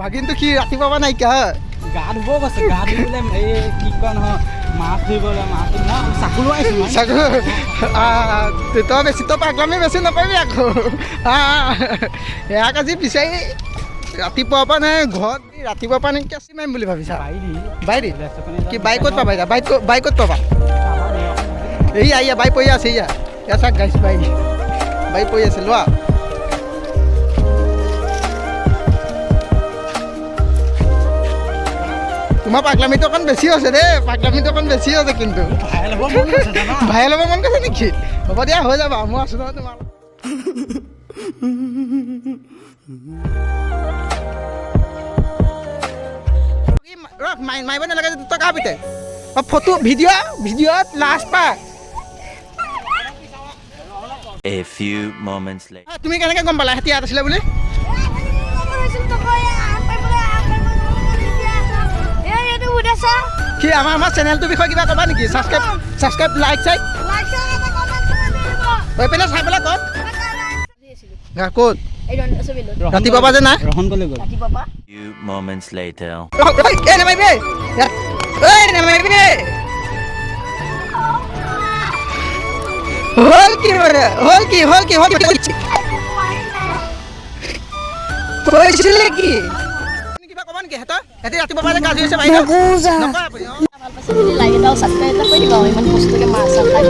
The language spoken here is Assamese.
ভাগিনটো কি ৰাতিপুৱা পৰা নাইকিয়া হয় গা ধুব গৈছে গা ধুই বোলে এই কি কয় নহয় মাছ ধৰিবলৈ মাছ মই চাকু লৈ আহিছোঁ তই বেছি তই পাগলামি বেছি নাপাবি আকৌ ইয়াক আজি বিচাৰি ৰাতিপুৱাৰ পৰা নাই ঘৰত ৰাতিপুৱাৰ পৰা নেকি কেঁচি মাৰিম বুলি ভাবিছা বাইদি কি বাইকত পাবা এতিয়া বাইকত পাবা এয়া বাই পৰি আছে এয়া চাক গাইছ বাই পৰি আছে লোৱা তোমাৰ পাগলামিটো অকণ বেছি হৈছে দেই পাগলামিটো অকণ বেছি হৈছে কিন্তু ভাইৰেল হ'ব মন গৈছে নেকি হ'ব দিয়া হৈ যাবা মই আছোঁ নহয় তোমাৰ মাৰিব নালাগে তই কাৰ পিতে ফটো ভিডিঅ'ত লাষ্ট পাই A few moments later. তুমি কেনেকৈ গম পালা হেঁতি ইয়াত আছিলে বুলি কি আমাৰ চেনেলটোৰ বিষয়ে কিবা ক'বা নেকি ছাবস্ক্ৰাইব লাইক চাইক হৈ পেলাই চাই পেলাই ক'ত ক'ত ৰাতিপুৱা পৰা যে নাই Few moments later. হ'ল কি কৈছিলে কি কিবা ক'বা নেকি সিহঁতৰ সিহঁতি ৰাতিপুৱা পৰা যে গাজি হৈছে বাইদেউ নকয় আপুনি ভাল পাইছে যদি লাইক এটা আৰু ছাবস্ক্ৰাইব এটা কৰি দিব ইমান কষ্টকৈ মাছ চাছ খাই